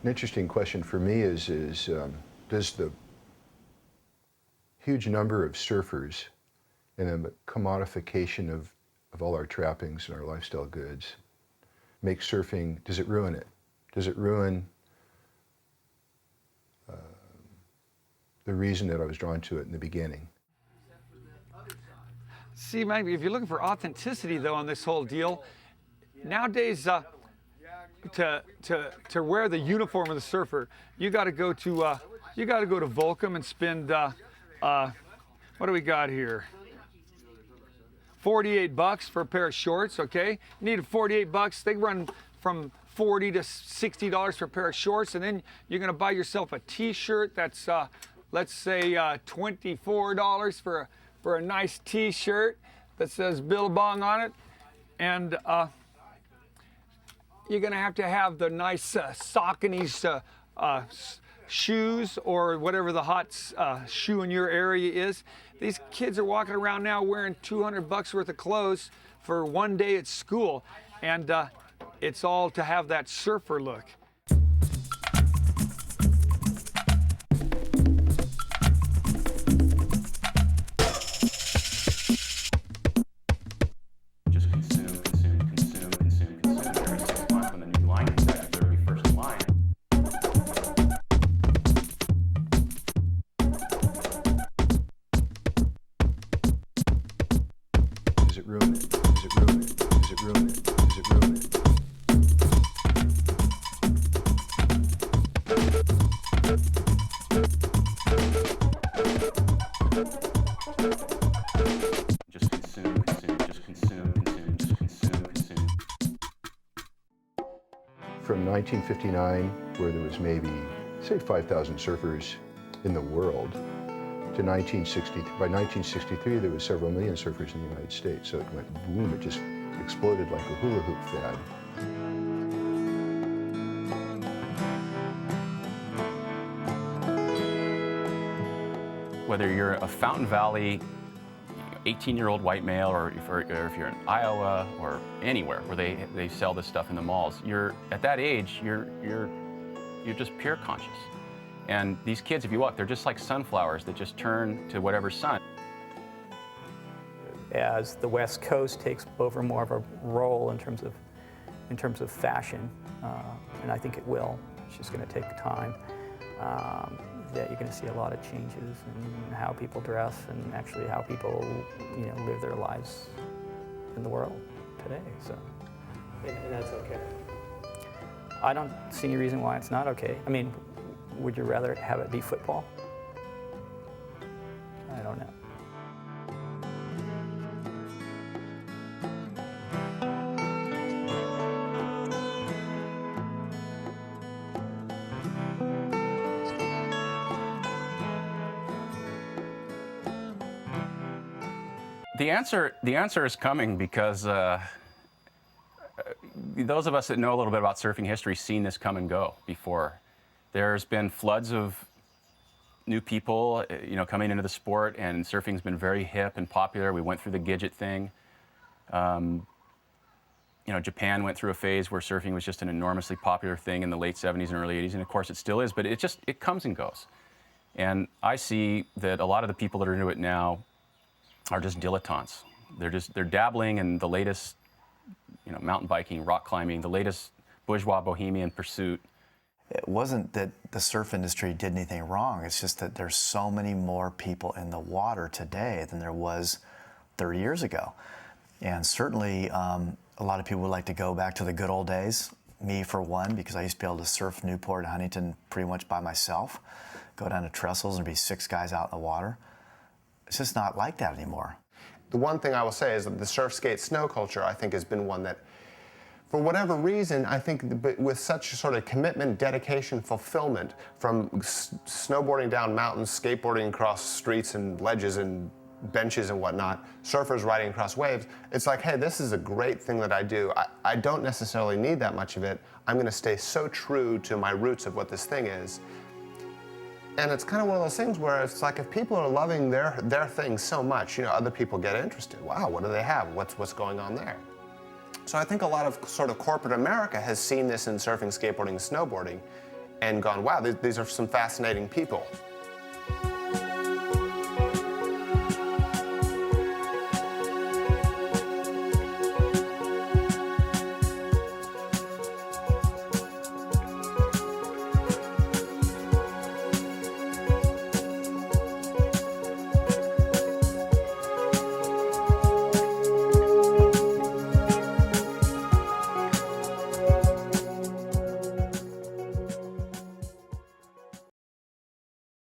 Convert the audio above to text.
An interesting question for me is does the huge number of surfers and the commodification of all our trappings and our lifestyle goods make surfing, does it ruin it? Does it ruin the reason that I was drawn to it in the beginning? See, Mike, if you're looking for authenticity, though, on this whole deal, nowadays, to wear the uniform of the surfer, you got to go to Volcom and spend what do we got here? $48 for a pair of shorts. Okay, you need $48. They run from $40 to $60 for a pair of shorts, and then you're gonna buy yourself a T-shirt that's let's say $24 for a nice T-shirt that says Billabong on it, and you're gonna have to have the nice Saucony's shoes or whatever the hot shoe in your area is. These kids are walking around now wearing $200 worth of clothes for one day at school, and it's all to have that surfer look. Just consume. Every 6 months when the new line comes out, you better be first in line. Does it ruin it? Does it ruin it? Does it ruin it? Does it ruin it? Just consume. From 1959, where there was maybe, say, 5,000 surfers in the world, to 1960. By 1963, there was several million surfers in the United States. So it went boom, it just exploded like a hula hoop fad. Whether you're a Fountain Valley 18-year-old white male, or if you're in Iowa or anywhere where they sell this stuff in the malls, at that age, you're just pure conscious. And these kids, if you walk, they're just like sunflowers that just turn to whatever sun. As the West Coast takes over more of a role in terms of fashion, and I think it will. It's just going to take time. That you're going to see a lot of changes in how people dress and actually how people, live their lives in the world today. So, and that's okay. I don't see any reason why it's not okay. I mean, would you rather have it be football? I don't know. The answer is coming because those of us that know a little bit about surfing history seen this come and go before. There's been floods of new people, coming into the sport, and surfing's been very hip and popular. We went through the Gidget thing. Japan went through a phase where surfing was just an enormously popular thing in the late 70s and early 80s, and of course it still is, but it comes and goes. And I see that a lot of the people that are into it now are just dilettantes. They're dabbling in the latest, mountain biking, rock climbing, the latest bourgeois bohemian pursuit. It wasn't that the surf industry did anything wrong. It's just that there's so many more people in the water today than there was 30 years ago. And certainly a lot of people would like to go back to the good old days. Me for one, because I used to be able to surf Newport and Huntington pretty much by myself, go down to Trestles and be 6 guys out in the water. It's just not like that anymore. The one thing I will say is that the surf, skate, snow culture, I think, has been one that, for whatever reason, I think with such sort of commitment, dedication, fulfillment, from snowboarding down mountains, skateboarding across streets and ledges and benches and whatnot, surfers riding across waves, it's like, hey, this is a great thing that I do. I don't necessarily need that much of it. I'm going to stay so true to my roots of what this thing is. And it's kind of one of those things where it's like if people are loving their thing so much, other people get interested. Wow, what do they have? What's going on there? So I think a lot of sort of corporate America has seen this in surfing, skateboarding, and snowboarding, and gone, wow, these are some fascinating people.